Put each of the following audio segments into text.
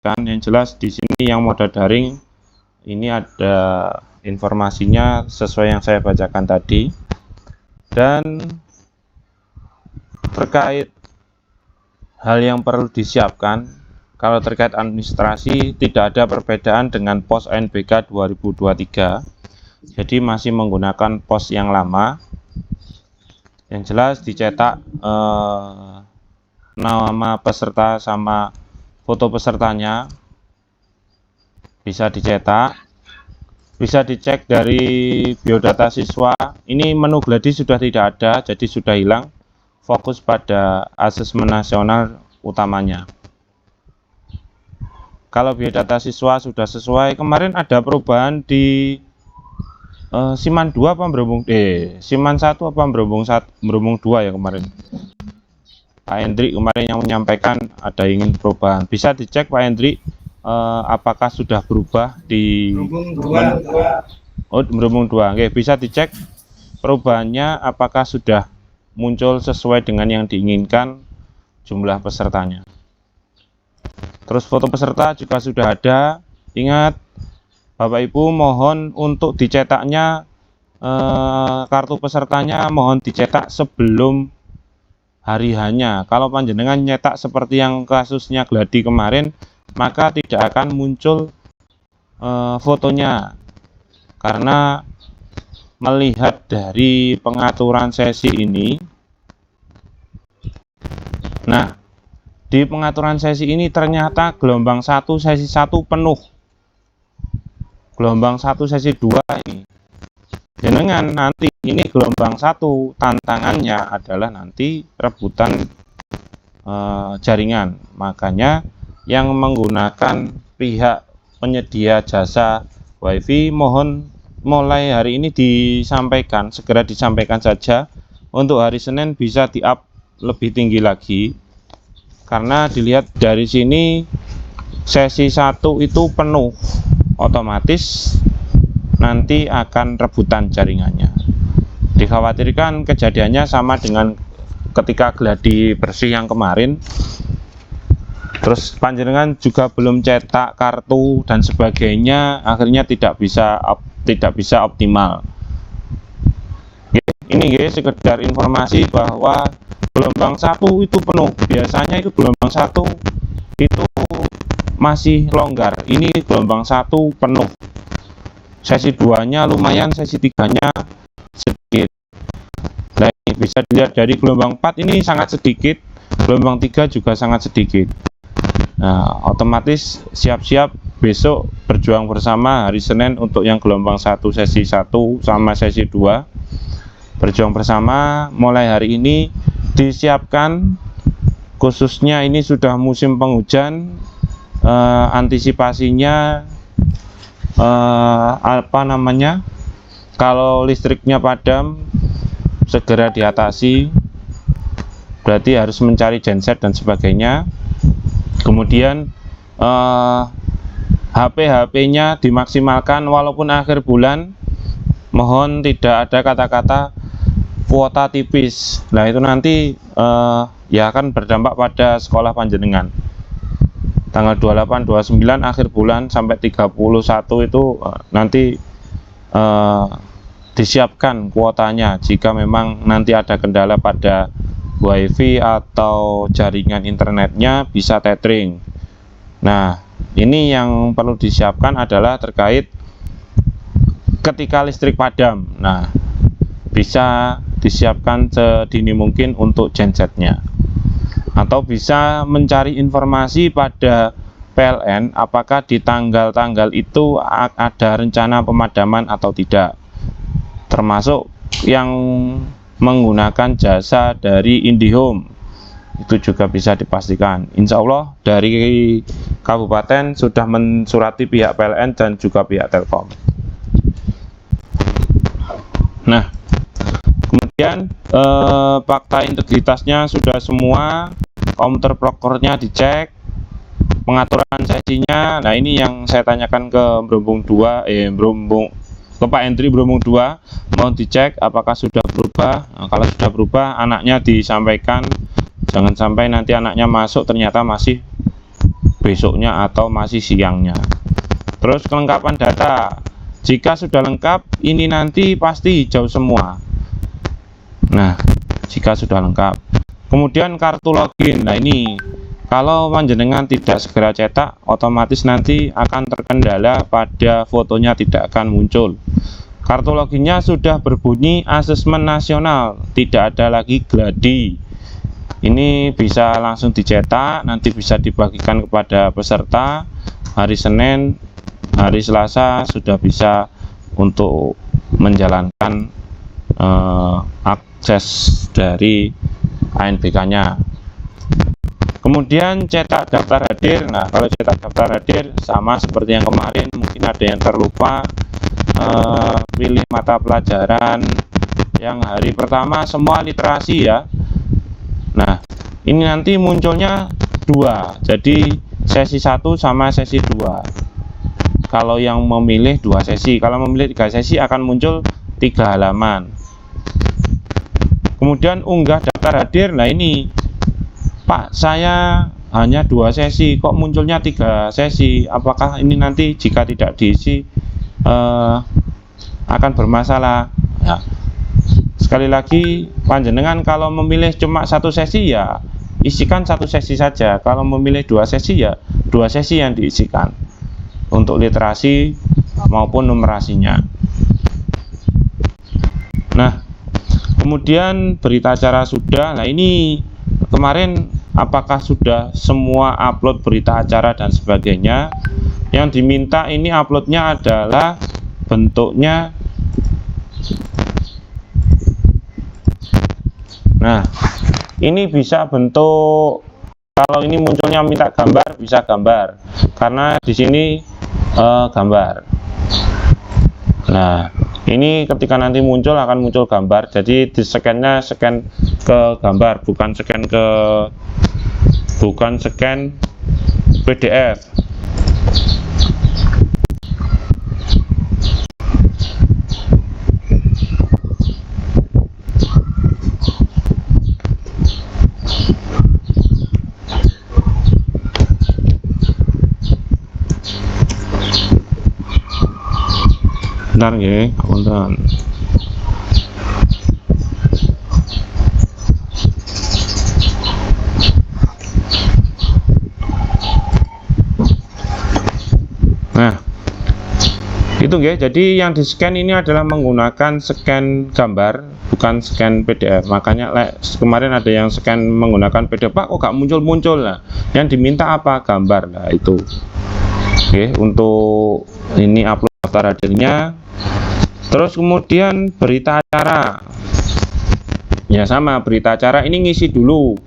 kan. Yang jelas di sini yang mode daring ini ada informasinya sesuai yang saya bacakan tadi. Dan terkait hal yang perlu disiapkan, kalau terkait administrasi tidak ada perbedaan dengan pos NBK 2023, jadi masih menggunakan pos yang lama. Yang jelas dicetak nama peserta sama foto pesertanya bisa dicetak, bisa dicek dari biodata siswa. Ini menu gladi sudah tidak ada, jadi sudah hilang, fokus pada asesmen nasional utamanya. Kalau biodata siswa sudah sesuai, kemarin ada perubahan di Siman 2 apa Siman 1 apa Berhubung 2 ya kemarin. Pak Hendrik kemarin yang menyampaikan ada ingin perubahan. Bisa dicek Pak Hendrik apakah sudah berubah di Berhubung 2. Oke, bisa dicek perubahannya apakah sudah muncul sesuai dengan yang diinginkan jumlah pesertanya. Terus foto peserta juga sudah ada. Ingat Bapak Ibu, mohon untuk dicetaknya kartu pesertanya mohon dicetak sebelum hari hanya. Kalau panjenengan nyetak seperti yang kasusnya gladi kemarin, maka tidak akan muncul fotonya, karena melihat dari pengaturan sesi ini. Nah, di pengaturan sesi ini ternyata gelombang 1 sesi 1 penuh, gelombang 1 sesi 2 ini. Dengan nanti ini gelombang 1 tantangannya adalah nanti rebutan jaringan. Makanya yang menggunakan pihak penyedia jasa WiFi mohon mulai hari ini disampaikan, segera disampaikan saja. Untuk hari Senin bisa di-up lebih tinggi lagi, karena dilihat dari sini sesi 1 itu penuh, otomatis nanti akan rebutan jaringannya. Dikhawatirkan kejadiannya sama dengan ketika gladi bersih yang kemarin. Terus panjenengan juga belum cetak kartu dan sebagainya, akhirnya tidak bisa optimal. Ini guys, sekedar informasi bahwa gelombang 1 itu penuh. Biasanya itu gelombang 1 itu masih longgar. Ini gelombang 1 penuh. Sesi 2-nya lumayan, sesi 3-nya sedikit. Nah, ini bisa dilihat dari gelombang 4 ini sangat sedikit, gelombang 3 juga sangat sedikit. Nah, otomatis siap-siap besok berjuang bersama hari Senin untuk yang gelombang 1 sesi 1 sama sesi 2. Berjuang bersama mulai hari ini disiapkan, khususnya ini sudah musim penghujan, antisipasinya kalau listriknya padam segera diatasi, berarti harus mencari genset dan sebagainya. Kemudian HP-nya dimaksimalkan, walaupun akhir bulan mohon tidak ada kata-kata kuota tipis. Nah, itu nanti ya akan berdampak pada sekolah panjenengan. Tanggal 28, 29 akhir bulan sampai 31 itu nanti disiapkan kuotanya jika memang nanti ada kendala pada WiFi atau jaringan internetnya bisa tethering. Nah, ini yang perlu disiapkan adalah terkait ketika listrik padam. Nah, bisa disiapkan sedini mungkin untuk gensetnya, atau bisa mencari informasi pada PLN apakah di tanggal-tanggal itu ada rencana pemadaman atau tidak, termasuk yang menggunakan jasa dari IndiHome itu juga bisa dipastikan. Insya Allah dari kabupaten sudah mensurati pihak PLN dan juga pihak Telkom. Nah, kemudian fakta integritasnya sudah semua, komputer prokernya dicek, pengaturan sesinya. Nah, ini yang saya tanyakan ke ke Pak Hendri Berhubung 2, mohon dicek apakah sudah berubah. Nah, kalau sudah berubah, anaknya disampaikan, jangan sampai nanti anaknya masuk ternyata masih besoknya atau masih siangnya. Terus kelengkapan data, jika sudah lengkap ini nanti pasti hijau semua. Nah, jika sudah lengkap, kemudian kartu login. Nah, ini kalau panjenengan tidak segera cetak, otomatis nanti akan terkendala pada fotonya tidak akan muncul. Kartu loginnya sudah berbunyi asesmen nasional, tidak ada lagi gladi. Ini bisa langsung dicetak, nanti bisa dibagikan kepada peserta. Hari Senin, hari Selasa sudah bisa untuk menjalankan akses dari ANBK-nya. Kemudian cetak daftar hadir. Nah, kalau cetak daftar hadir sama seperti yang kemarin, mungkin ada yang terlupa. Pilih mata pelajaran yang hari pertama semua literasi ya. Nah, ini nanti munculnya 2, jadi sesi 1 sama sesi 2. Kalau yang memilih 2 sesi, kalau memilih 3 sesi akan muncul 3 halaman. Kemudian unggah daftar hadir. Nah, ini Pak, saya hanya 2 sesi, kok munculnya 3 sesi? Apakah ini nanti jika tidak diisi akan bermasalah? Ya, sekali lagi, panjenengan kalau memilih cuma 1 sesi ya isikan 1 sesi saja. Kalau memilih 2 sesi ya 2 sesi yang diisikan untuk literasi maupun numerasinya. Nah, kemudian berita acara sudah. Nah, ini kemarin apakah sudah semua upload berita acara dan sebagainya? Yang diminta ini uploadnya adalah bentuknya. Nah, ini bisa bentuk, kalau ini munculnya minta gambar, bisa gambar, karena di sini gambar. Nah, ini ketika nanti muncul akan muncul gambar, jadi di scan-nya scan ke gambar, bukan scan PDF. Bentar nggih, punten. Nah, itu nggih. Jadi yang di scan ini adalah menggunakan scan gambar, bukan scan PDF. Makanya kemarin ada yang scan menggunakan PDF, Pak, kok gak muncul-muncul. Lah, yang diminta apa? Gambar. Nah, itu. Oke, untuk ini upload daftar hadirnya. Terus kemudian berita acara. Ya sama, berita acara ini ngisi dulu.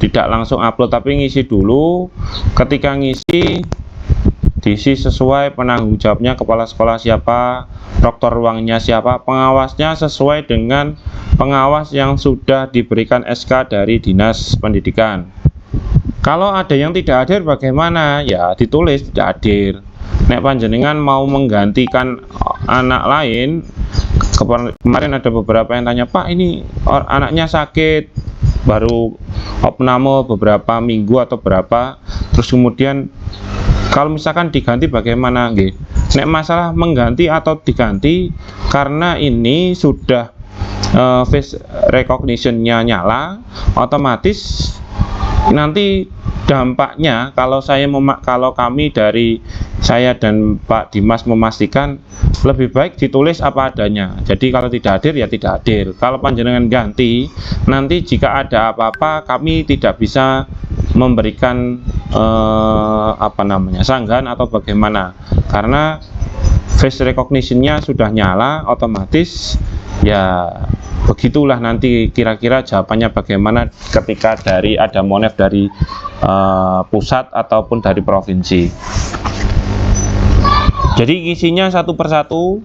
Tidak langsung upload tapi ngisi dulu. Ketika ngisi diisi sesuai penanggung jawabnya, kepala sekolah siapa, proktor ruangnya siapa, pengawasnya sesuai dengan pengawas yang sudah diberikan SK dari Dinas Pendidikan. Kalau ada yang tidak hadir bagaimana? Ya ditulis tidak hadir. Nek panjenengan mau menggantikan anak lain, kemarin ada beberapa yang tanya, Pak, ini anaknya sakit, baru opname beberapa minggu atau berapa, terus kemudian kalau misalkan diganti bagaimana? Nggih, nek masalah mengganti atau diganti, karena ini sudah face recognition-nya nyala, otomatis nanti dampaknya kalau kami dari saya dan Pak Dimas memastikan lebih baik ditulis apa adanya. Jadi kalau tidak hadir ya tidak hadir. Kalau panjenengan ganti, nanti jika ada apa-apa kami tidak bisa memberikan sanggahan atau bagaimana, karena face recognition-nya sudah nyala, otomatis ya begitulah nanti kira-kira jawabannya bagaimana ketika ada monef dari pusat ataupun dari provinsi. Jadi isinya satu persatu.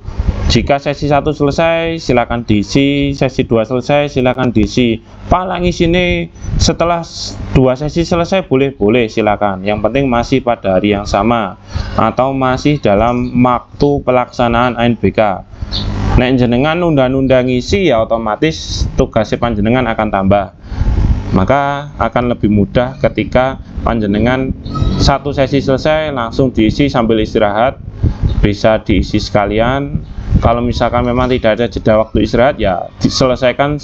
Jika sesi 1 selesai silakan diisi, sesi 2 selesai silakan diisi. Pak, sini setelah 2 sesi selesai boleh silakan. Yang penting masih pada hari yang sama atau masih dalam waktu pelaksanaan ANBK. Nek jenengan nunda-nunda ngisi ya otomatis tugasnya panjenengan akan tambah. Maka akan lebih mudah ketika panjenengan satu sesi selesai langsung diisi sambil istirahat, bisa diisi sekalian. Kalau misalkan memang tidak ada jeda waktu istirahat, ya diselesaikan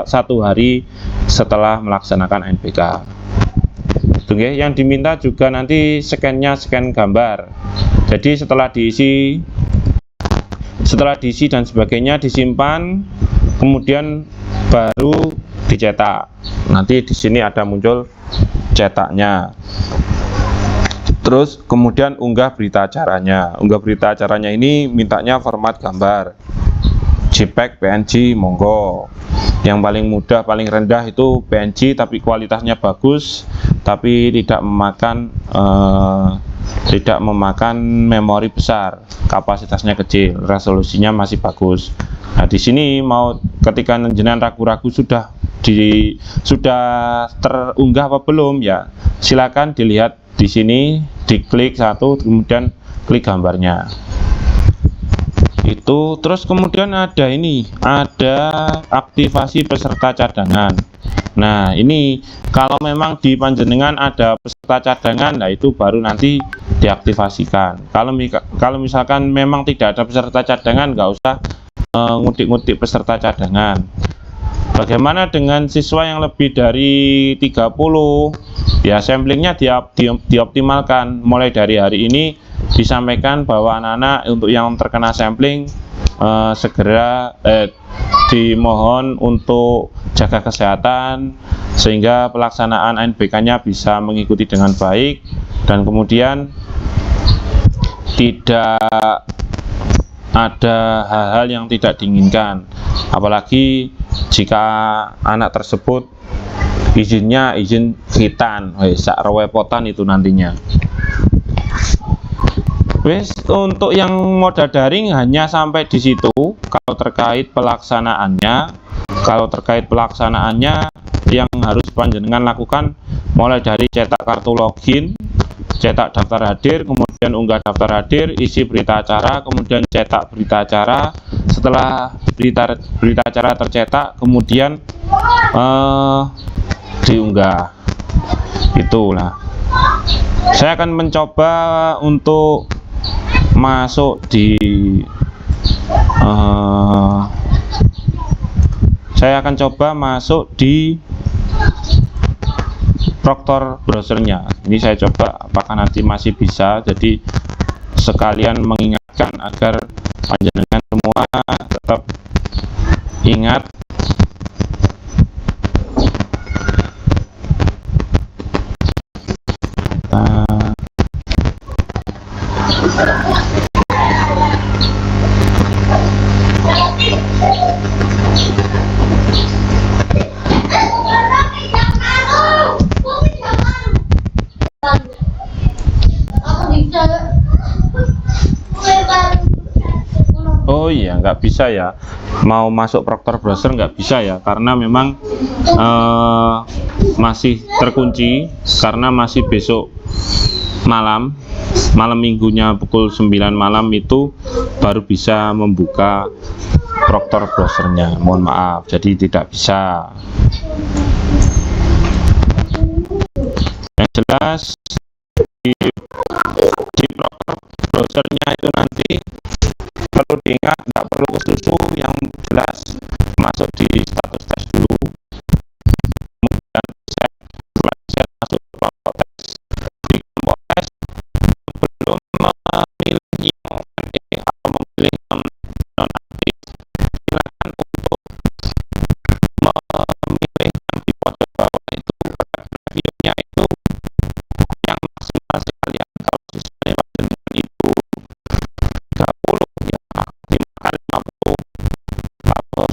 satu hari setelah melaksanakan NPK. Oke, yang diminta juga nanti scan gambar. Jadi setelah diisi dan sebagainya disimpan, kemudian baru dicetak. Nanti di sini ada muncul cetaknya. Terus kemudian unggah berita acaranya. Unggah berita acaranya ini mintanya format gambar, JPEG, PNG, monggo. Yang paling mudah, paling rendah itu PNG, tapi kualitasnya bagus, tapi tidak memakan memori besar, kapasitasnya kecil, resolusinya masih bagus. Nah, di sini mau ketika jenengan ragu-ragu sudah terunggah apa belum, ya silakan dilihat di sini, diklik satu, kemudian klik gambarnya. Itu terus kemudian ada aktivasi peserta cadangan. Nah, ini kalau memang di panjenengan ada peserta cadangan, nah itu baru nanti diaktifasikan. Kalau misalkan memang tidak ada peserta cadangan, nggak usah ngutik-ngutik peserta cadangan. Bagaimana dengan siswa yang lebih dari 30? Ya, samplingnya dioptimalkan. Mulai dari hari ini disampaikan bahwa anak-anak untuk yang terkena sampling segera dimohon untuk jaga kesehatan sehingga pelaksanaan NPK-nya bisa mengikuti dengan baik, dan kemudian tidak ada hal-hal yang tidak diinginkan, apalagi jika anak tersebut izinnya izin khitan, sak rewepotan itu nantinya. Wes, untuk yang moda daring hanya sampai di situ. Kalau terkait pelaksanaannya yang harus panjenengan lakukan mulai dari cetak kartu login, cetak daftar hadir, kemudian unggah daftar hadir, isi berita acara, kemudian cetak berita acara. Setelah berita acara tercetak, kemudian diunggah. Itulah. Saya akan mencoba untuk masuk di Proctor browsernya. Ini saya coba apakah nanti masih bisa. Jadi sekalian mengingatkan agar panjenengan semua tetap ingat oh iya, nggak bisa ya, mau masuk Proctor browser nggak bisa ya, karena memang masih terkunci, karena masih besok malam minggunya pukul 9 malam itu baru bisa membuka Proctor browsernya. Mohon maaf, jadi tidak bisa. Yang jelas di Proctor browsernya itu nanti perlu diingat, tidak perlu ke susu, yang jelas masuk di status tes dulu, kemudian set masuk ke kelompok tes. Di kelompok tes belum memilih yang aktif atau memilih non aktif, silakan untuk memilih yang di pojok bawah itu videonya itu yang maksimal sekalian. Kalau siswanya dengan itu 30, ya 5 kali 50, atau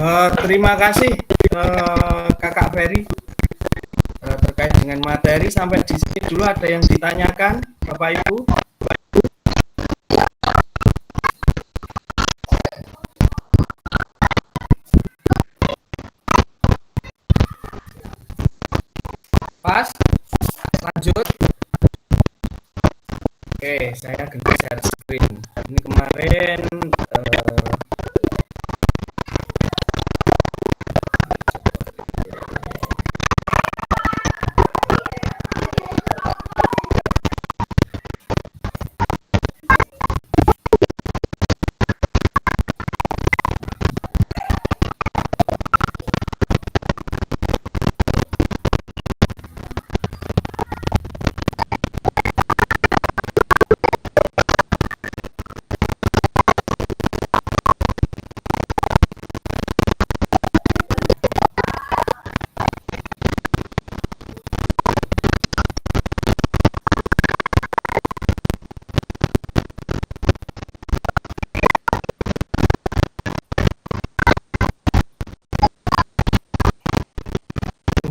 Terima kasih Kakak Ferry terkait dengan materi. Sampai di sini dulu, ada yang ditanyakan Bapak Ibu? Pas, lanjut. Oke, saya ganti share screen. Ini kemarin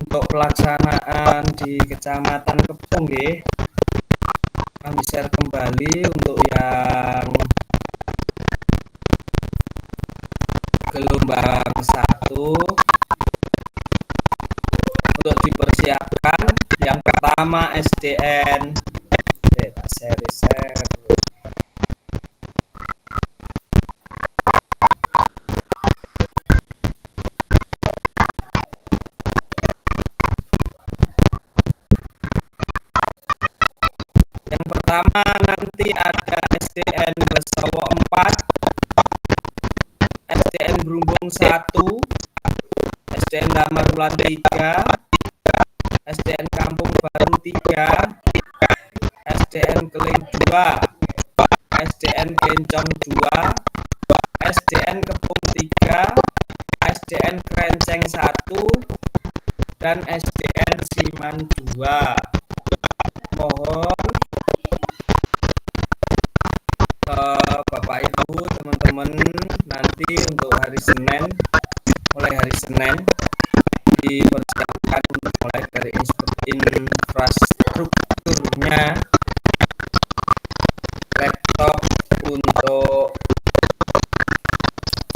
untuk pelaksanaan di Kecamatan Kepung, kami share kembali untuk yang gelombang 1 untuk dipersiapkan. Yang pertama SDN, share. Yang pertama nanti ada SDN Besawo 4, SDN Brumbung 1, SDN Damarwulan 3, SDN Kampung Baru 3, SDN Keling 2, SDN Kencong 2, SDN Kepung 3, SDN Krenceng 1, dan SDN Siman 2. Mohon Bapak Ibu, teman-teman, nanti untuk hari Senin, mulai hari Senin dipersiapkan mulai dari infrastrukturnya, laptop untuk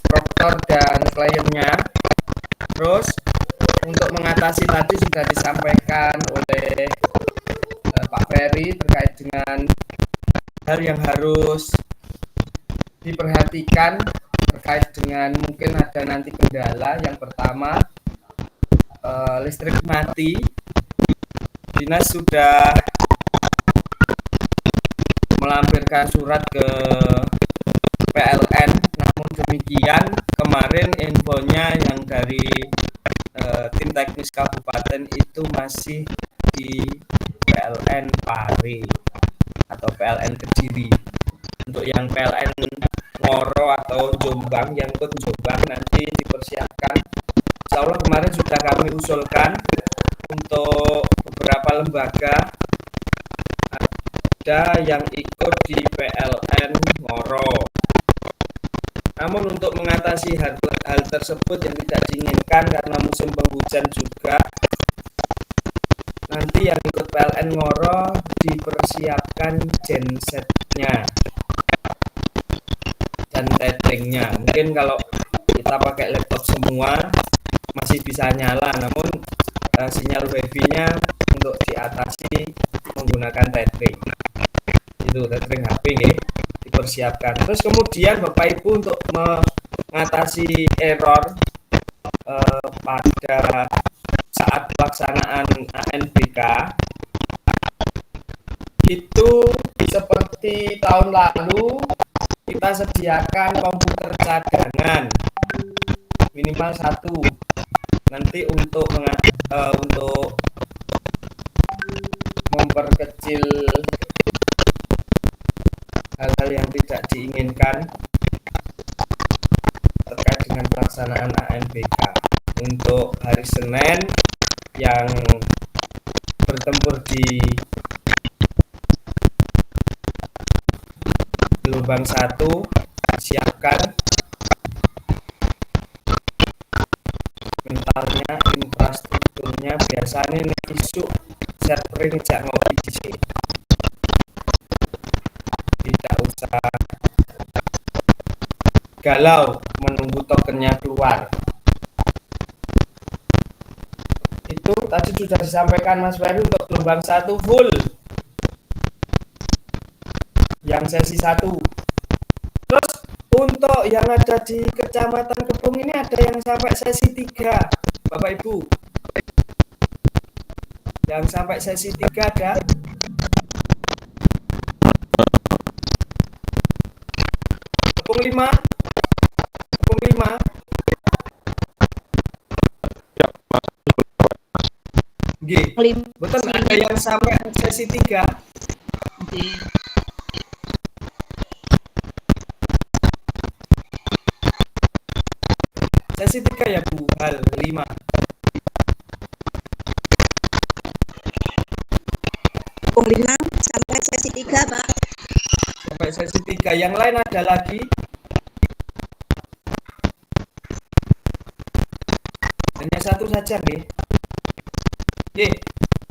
proktor dan kliennya. Terus untuk mengatasi tadi sudah disampaikan oleh Pak Ferry terkait dengan hal yang harus diperhatikan terkait dengan mungkin ada nanti kendala. Yang pertama, listrik mati. Dinas sudah melampirkan surat ke PLN, namun demikian kemarin infonya yang dari tim teknis kabupaten itu masih di PLN Pare atau PLN Kediri. Untuk yang PLN Ngoro atau Jombang, yang ikut Jombang nanti dipersiapkan. Insya Allah kemarin sudah kami usulkan untuk beberapa lembaga ada yang ikut di PLN Ngoro. Namun untuk mengatasi hal tersebut yang tidak diinginkan karena musim penghujan juga, nanti yang ikut PLN Ngoro dipersiapkan gensetnya dan tethringnya. Mungkin kalau kita pakai laptop semua masih bisa nyala, namun sinyal wifi-nya untuk diatasi menggunakan tethring. Itu tethring HP dipersiapkan. Terus kemudian Bapak Ibu untuk mengatasi error pada saat pelaksanaan ANBK itu seperti tahun lalu kita sediakan komputer cadangan minimal 1 nanti untuk memperkecil hal-hal yang tidak diinginkan terkait dengan pelaksanaan ANBK. Untuk hari Senin yang bertempur di gelombang 1, siapkan hanya biasanya nih isu server ngejak ngopi di sini, tidak usah galau menunggu tokennya keluar. Itu tadi sudah disampaikan Mas Ferry untuk gelombang 1 full yang sesi 1. Terus untuk yang ada di Kecamatan Kepung ini ada yang sampai sesi 3 Bapak Ibu. Yang sampai sesi 3 ada Kepung 5. Kepung 5. Nggih. Betul ada yang sampai sesi 3. Nggih. Sesi 3 ya Bu, hal 5. Kepung 5 sampai sesi 3, Pak. Sampai sesi 3. Yang lain ada lagi? Hanya satu saja nih.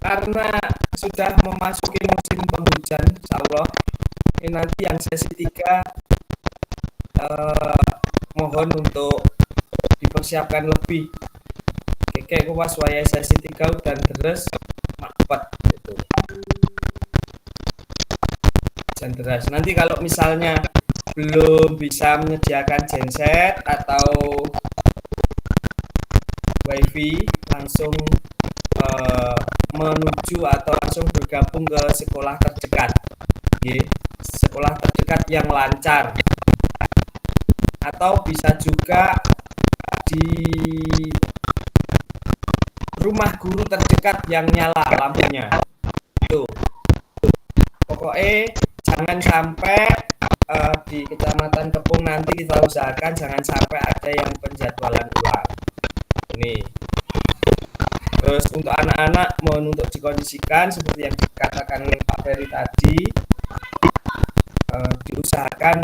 Karena sudah memasuki musim penghujan, insya Allah ini nanti yang sesi 3 mohon untuk dipersiapkan lebih. Kayak kuas waya sesi 3 dan terus makbat gitu. Dan deras. Nanti kalau misalnya belum bisa menyediakan genset atau wifi, langsung menuju atau langsung bergabung ke sekolah terdekat, sekolah terdekat yang lancar, atau bisa juga di rumah guru terdekat yang nyala lampunya. Tuh, pokoknya jangan sampai di Kecamatan Kepung nanti kita usahakan jangan sampai ada yang penjadwalan ulang. Ini. Terus untuk anak-anak mohon untuk dikondisikan seperti yang dikatakan oleh Pak Ferry tadi, diusahakan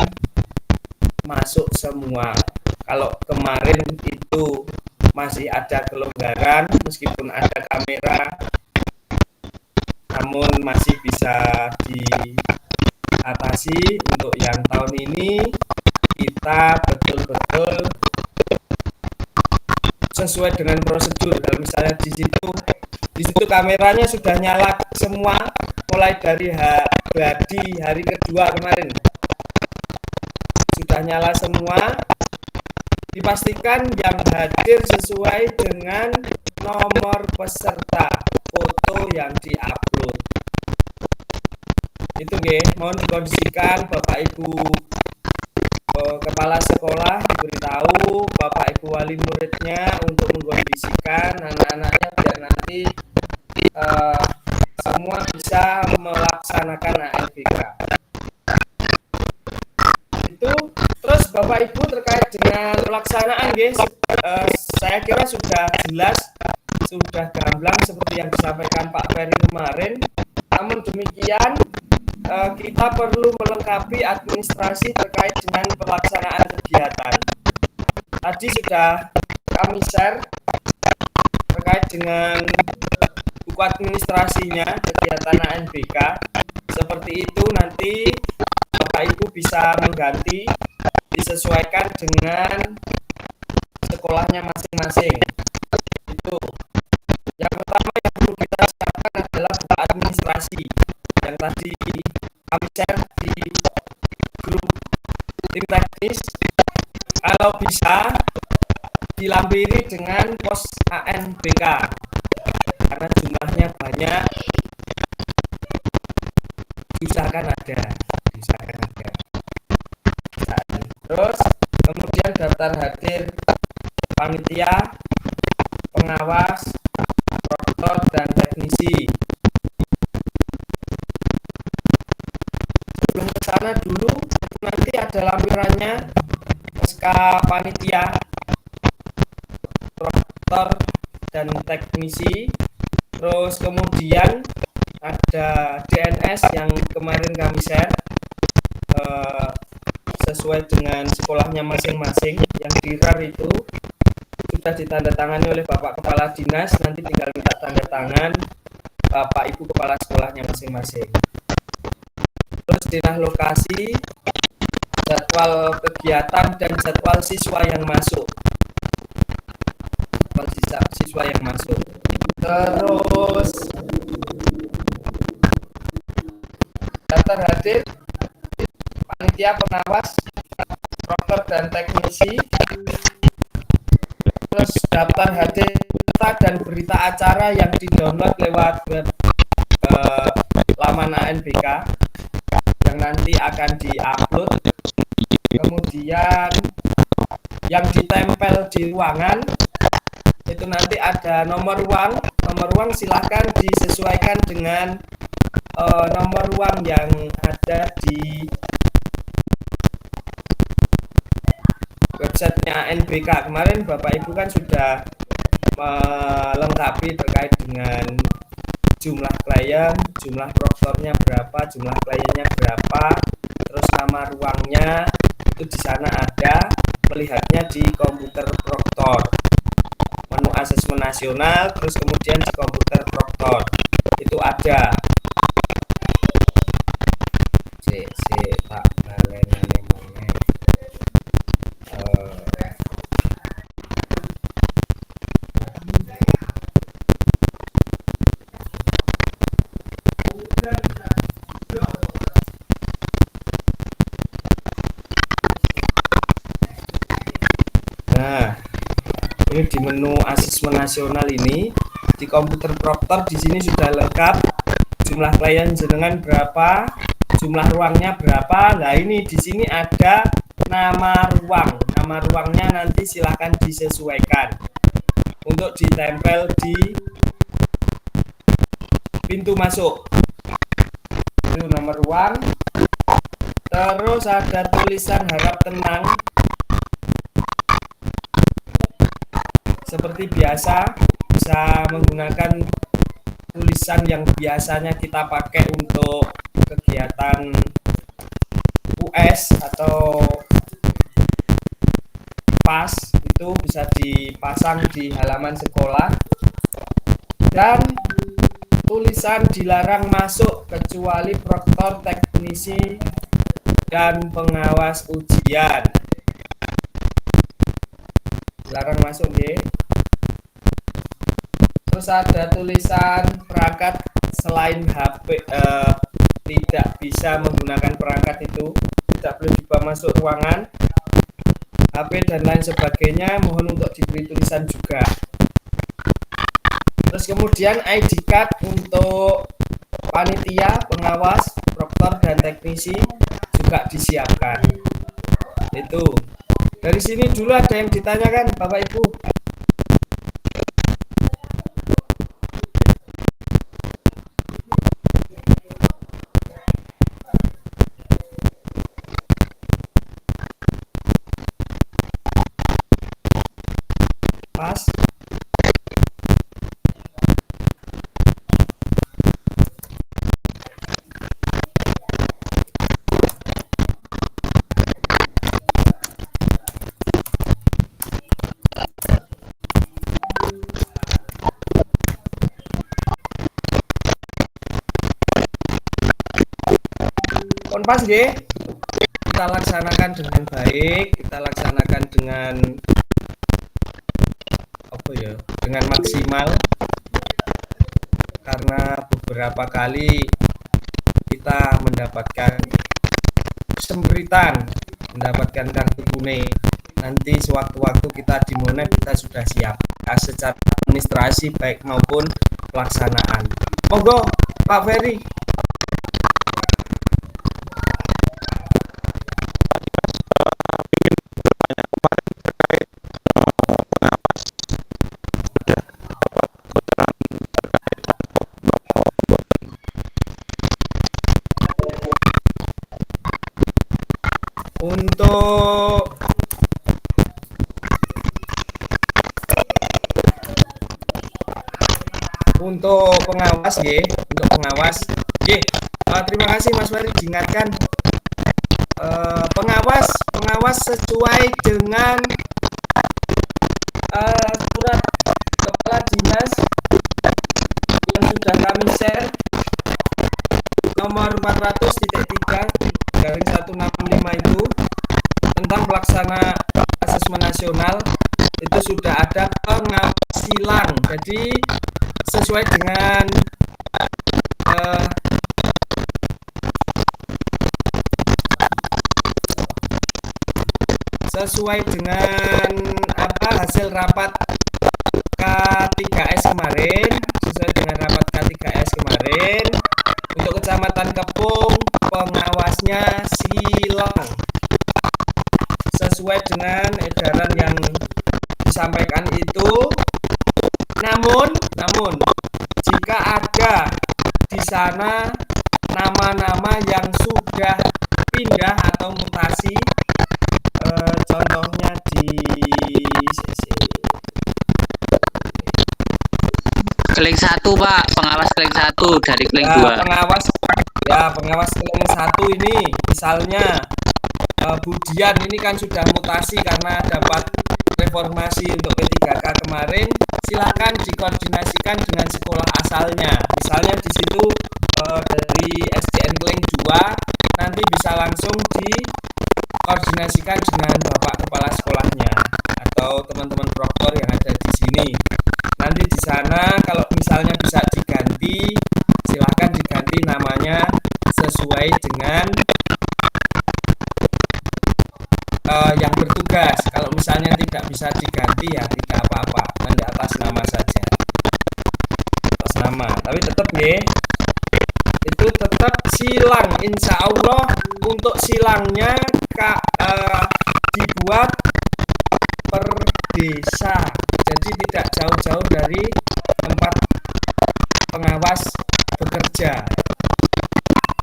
masuk semua. Kalau kemarin itu masih ada kelonggaran meskipun ada kamera, namun masih bisa diatasi. Untuk yang tahun ini kita betul-betul sesuai dengan prosedur. Kalau misalnya di situ kameranya sudah nyala semua mulai dari hari kedua kemarin sudah nyala semua, dipastikan yang hadir sesuai dengan nomor peserta foto yang diupload. Itu mohon dikondisikan Bapak Ibu kepala sekolah diberitahu Bapak Ibu wali muridnya untuk mengkondisikan anak-anaknya biar nanti semua bisa melaksanakan ANBK. Itu terus Bapak Ibu terkait dengan pelaksanaan saya kira sudah jelas, sudah gamblang seperti yang disampaikan Pak Ferry kemarin. Namun demikian kita perlu melengkapi administrasi terkait dengan pelaksanaan kegiatan. Tadi sudah kami share terkait dengan buku administrasinya kegiatan ANBK. Seperti itu nanti Bapak Ibu bisa mengganti, disesuaikan dengan sekolahnya masing-masing. Itu. Yang pertama yang perlu kita siapkan adalah buku administrasi yang tadi kami share di grup tim teknis. Kalau bisa dilampiri dengan pos ANBK karena jumlahnya banyak, diusahakan ada. Terus kemudian daftar hadir panitia, pengawas, proktor dan teknisi. Sebelum ke sana dulu nanti ada lampirannya SK panitia, proktor dan teknisi. Terus kemudian ada DNS yang kemarin kami share sesuai dengan sekolahnya masing-masing. Yang di RAR itu sudah ditandatangani oleh Bapak Kepala Dinas, nanti tinggal minta tanda tangan Bapak Ibu Kepala Sekolahnya masing-masing. Terus dinah lokasi, jadwal kegiatan dan jadwal siswa yang masuk. Siswa yang masuk. Terus daftar hadir panitia pengawas, proktor dan teknisi. Terus daftar hadir dan berita acara yang di-download lewat web laman ANBK yang nanti akan di-upload. Kemudian yang ditempel di ruangan itu nanti ada nomor ruang silahkan disesuaikan dengan nomor ruang yang ada di websitenya ANBK. Kemarin Bapak Ibu kan sudah melengkapi terkait dengan jumlah klien, jumlah proktornya berapa, jumlah kliennya berapa, terus nama ruangnya itu di sana ada, melihatnya di komputer proktor, menu asesmen nasional, terus kemudian di komputer proktor itu ada. Tak balenane meneh. Nah, ini di menu asesmen nasional ini di komputer proktor di sini sudah lengkap jumlah klien jenengan berapa, jumlah ruangnya berapa. Nah, ini di sini ada nama ruang. Nama ruangnya nanti silakan disesuaikan untuk ditempel di pintu masuk. Itu nomor ruang. Terus ada tulisan harap tenang. Seperti biasa, bisa menggunakan tulisan yang biasanya kita pakai untuk kegiatan US atau PAS, itu bisa dipasang di halaman sekolah. Dan tulisan dilarang masuk kecuali proktor, teknisi, dan pengawas ujian. Dilarang masuk, nggih. Terus ada tulisan perangkat selain HP tidak bisa menggunakan perangkat itu, tidak boleh dibawa masuk ruangan, HP dan lain sebagainya, mohon untuk diberi tulisan juga. Terus kemudian ID card untuk panitia, pengawas, proktor dan teknisi juga disiapkan. Itu. Dari sini dulu ada yang ditanyakan Bapak Ibu? Pas. Pas nggih, kita laksanakan dengan baik, kita laksanakan dengan dengan maksimal, karena beberapa kali kita mendapatkan sempritan, mendapatkan kartu kuning. Nanti sewaktu-waktu kita dimonet kita sudah siap secara administrasi baik maupun pelaksanaan. Monggo Pak Ferry. Untuk pengawas nggih, untuk pengawas nggih. Terima kasih Mas Ferry diingatkan. Pengawas sesuai dengan kami share nomor 400.3/165 itu tentang pelaksana asesmen nasional itu sudah ada pengawas silang. Jadi sesuai dengan hasil rapat K3S kemarin, untuk Kecamatan Kepung pengawasnya silang sesuai dengan edaran yang disampaikan itu. Namun jika ada di sana nama-nama yang sudah pindah atau mutasi, contohnya di Keling 1 Pak, pengawas Keling 1 dari Keling 2. Pengawas Keling 1 ini misalnya Budian ini kan sudah mutasi karena dapat reformasi untuk P3K kemarin, silakan dikoordinasikan dengan sekolah asalnya. Misalnya di situ dari SDN Keling 2 nanti bisa langsung dikoordinasikan dengan Bapak Kepala Sekolahnya atau teman-teman proktor yang ada di sini. Nanti di sana kalau misalnya bisa diganti, silahkan diganti namanya sesuai dengan yang bertugas. Kalau misalnya tidak bisa diganti ya tidak apa-apa, nanti atas nama saja, atas nama. Tapi tetap itu tetap silang. Insya Allah untuk silangnya dibuat per desa, jadi tidak jauh-jauh dari tempat pengawas bekerja.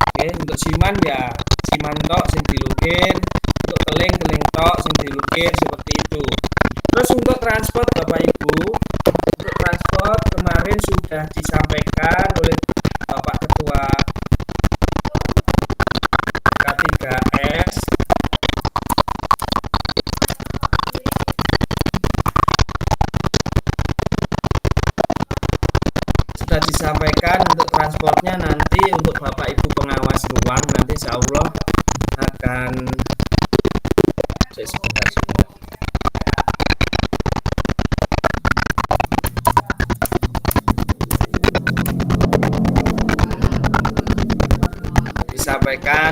Oke, untuk siman ya siman tok sing dilukir, untuk keling tok sing dilukir, seperti itu. Terus untuk transport Bapak Ibu, untuk transport kemarin sudah disampaikan oleh Bapak Ketua K3S sudah disampaikan untuk transportnya. Nanti untuk Bapak Ibu pengawas ruang nanti insya Allah akan sebentar. Disampaikan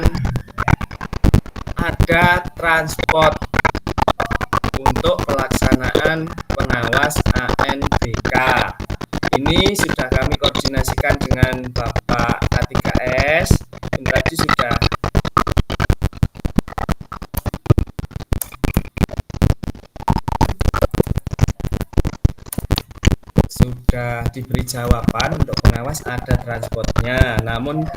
ada transport untuk pelaksanaan pengawas ANBK. Ini sudah kami koordinasikan dengan Bapak K3S. Ini tadi sudah diberi jawaban untuk pengawas ada transportnya. Namun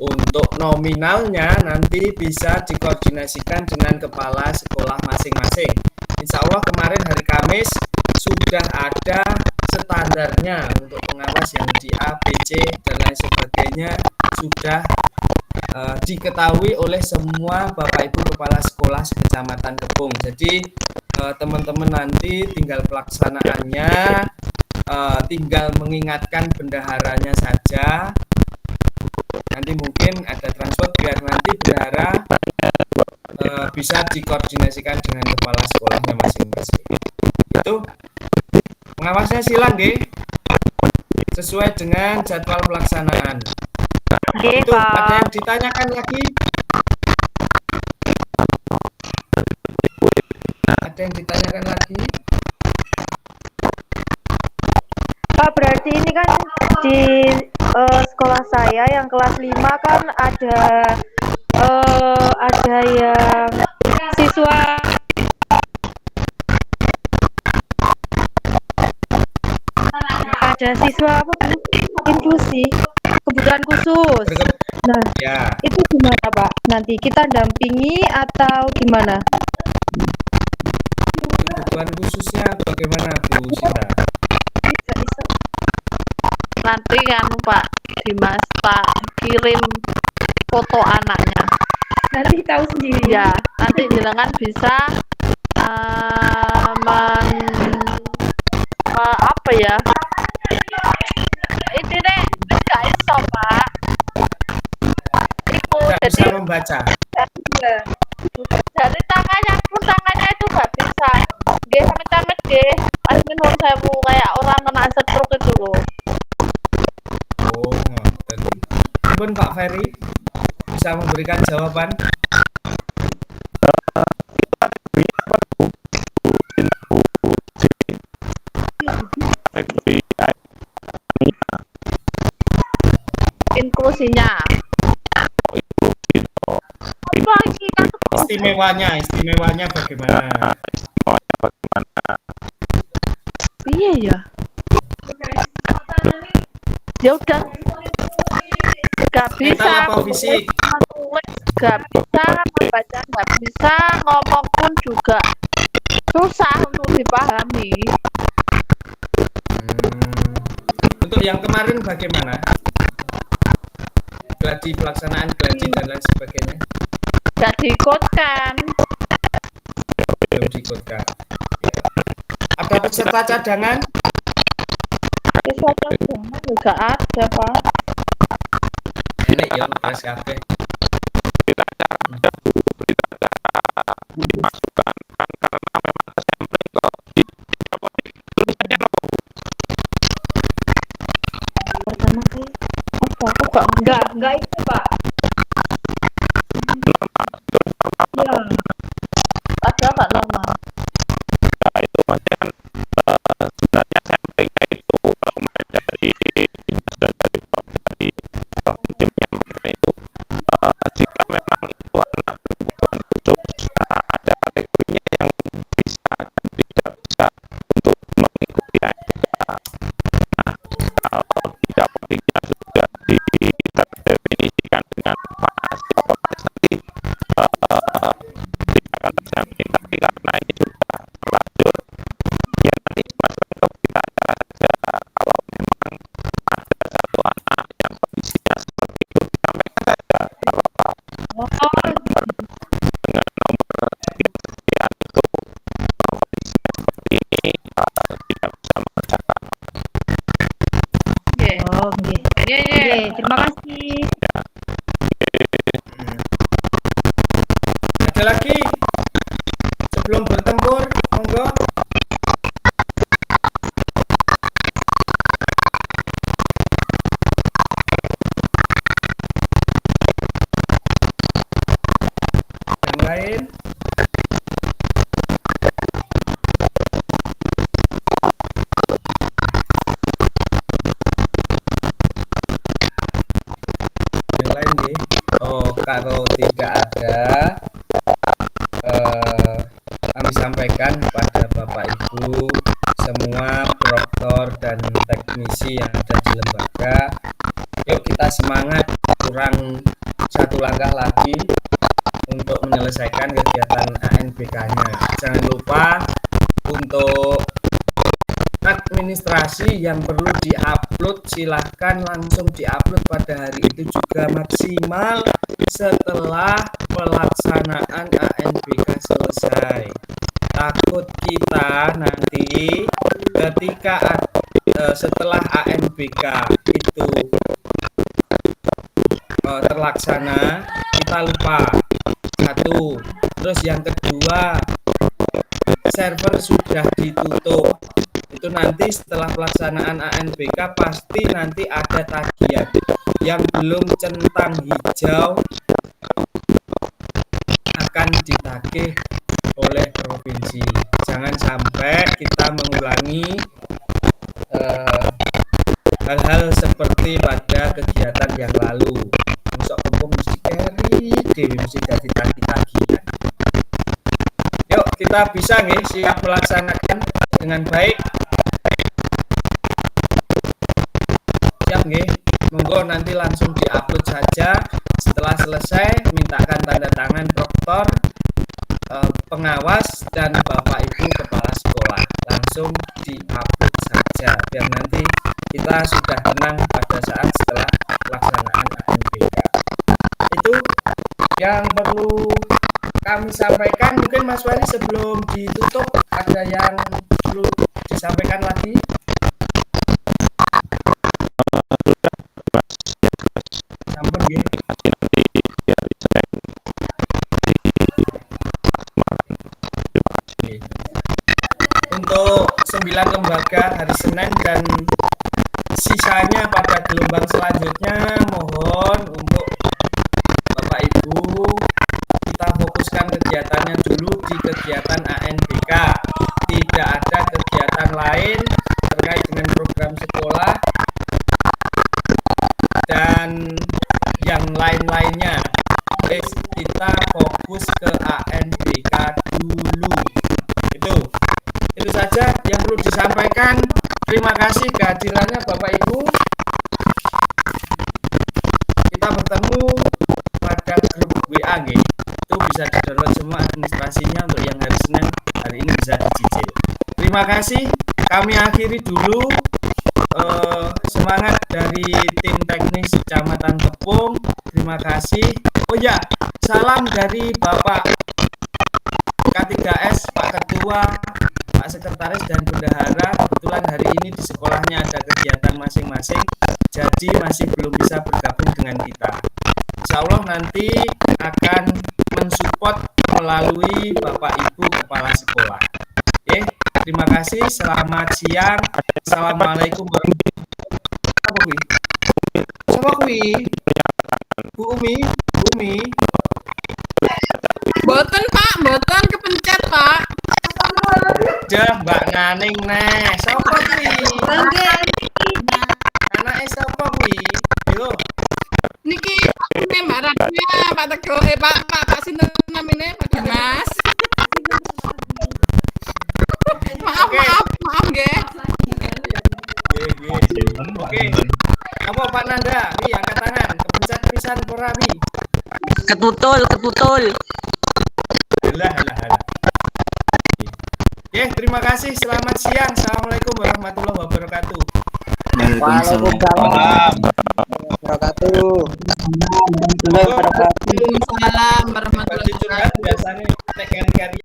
untuk nominalnya nanti bisa dikoordinasikan dengan kepala sekolah masing-masing. Insya Allah kemarin hari Kamis sudah ada standarnya untuk pengawas yang di A, B, C dan lain sebagainya sudah diketahui oleh semua Bapak Ibu Kepala Sekolah Kecamatan Kepung. Jadi teman-teman nanti tinggal pelaksanaannya, tinggal mengingatkan bendaharanya saja. Nanti mungkin ada transport biar nanti bendahara bisa dikoordinasikan dengan kepala sekolahnya masing-masing. Itu pengawasnya silang sesuai dengan jadwal pelaksanaan. Itu ada yang ditanyakan lagi? Ada yang ditanyakan lagi? Pak, berarti ini kan di sekolah saya yang kelas 5 kan ada yang siswa apa inklusi kebutuhan khusus. Nah, ya. Itu gimana Pak? Nanti kita dampingi atau gimana? Kebutuhan khususnya bagaimana Bu Sinta? Nanti kan Pak Dimas kirim foto anaknya. Nanti tahu sendiri. Ya, nanti jenengan bisa apa ya? Ini deh, membaca. Dari tangannya pun tangannya itu nggak bisa. G sampai G. Admin home sewu kayak orang kena stroke itu loh. Oh, ngoten. Pun Pak Ferry bisa memberikan jawaban. Inklusinya. Apa ini kan Istimewanya bagaimana? iya ya. Ya udah. Gak bisa. Mental apa fisik? Gak bisa membaca, gak bisa ngomong pun juga susah untuk dipahami. Untuk yang kemarin bagaimana? Gladi, pelaksanaan gladi dan lain sebagainya Gak diikutkan. belum diikutkan. Ada peserta cadangan? Siswa cadangan juga ada Pak. Enak ya, kelas kabeh. Pertama kali apa? Aku enggak itu Pak. Ya. Ada nggak normal? Oke. Oke, terima kasih. Ada lagi? Sebelum bertempur, monggo. Yang lain? Yang lain nih. Oh, kalau tidak ada, kami sampaikan kepada Bapak Ibu semua proktor dan teknisi yang ada di lembaga, yuk kita semangat, kurang satu langkah lagi untuk menyelesaikan kegiatan ANBK-nya. Jangan lupa untuk administrasi yang perlu diupload, silahkan langsung diupload pada hari itu juga maksimal setelah pelaksanaan ANBK selesai. Takut kita nanti ketika setelah ANBK itu terlaksana kita lupa. Satu, terus yang kedua server sudah ditutup. Itu nanti setelah pelaksanaan ANBK pasti nanti ada tagihan yang belum centang hijau akan ditagih oleh provinsi. Jangan sampai kita mengulangi hal-hal seperti pada kegiatan yang lalu. Masuk kumpul mesti carry, dewi mesti jadi tagi-tagihan. Yuk kita bisa nih siap melaksanakan dengan baik. Siap nih, monggo nanti langsung diupload saja. Setelah selesai, mintakan tanda tangan proktor, pengawas dan Bapak Ibu Kepala Sekolah. Langsung diupload saja biar nanti kita sudah tenang pada saat setelah pelaksanaan ANBK. Itu yang perlu kami sampaikan. Mungkin Mas Wali sebelum ditutup ada yang perlu disampaikan lagi. Sampun nggih. perwakilan lembaga hari Senin dan sisanya pada gelombang selanjutnya mohon untuk Bapak Ibu kita fokuskan kegiatannya dulu di kegiatan ANBK. Tidak ada kegiatan lain terkait dengan program sekolah dan yang lain-lainnya. Kita fokus ke ANBK dulu. Itu saja yang perlu disampaikan. Terima kasih kehadirannya Bapak Ibu. Kita bertemu pada grup WA nggih. Itu bisa di-download semua administrasinya untuk yang hari Senin hari ini bisa dicicil. Terima kasih. Kami akhiri dulu. Semangat dari tim teknis Kecamatan Tepung. Terima kasih. Oh ya, salam dari Bapak K3S, Pak Ketua, Pak Sekretaris dan Bendahara. Kebetulan hari ini di sekolahnya ada kegiatan masing-masing, jadi masih belum bisa bergabung dengan kita. Insya Allah nanti akan mensupport melalui Bapak Ibu Kepala Sekolah. Oke, terima kasih. Selamat siang. Assalamualaikum warahmatullahi wabarakatuh. Bu Umi. Boten Pak, boten kepencet Pak. Udah Mbak Naning neh. Sopo kuwi? Anake sapa kuwi? Yo. Niki ini Mbak Radnya, Pak Teguh, Pak sinten namine Pak Dimas. Maaf nggih. Oke. Apa Pak Nanda? Wi angkat tangan. Kepencet pisan ora wi? Ketutul. Alah. Ya, terima kasih. Selamat siang. Assalamualaikum warahmatullahi wabarakatuh. Waalaikumsalam warahmatullahi wabarakatuh. Waalaikumsalam warahmatullahi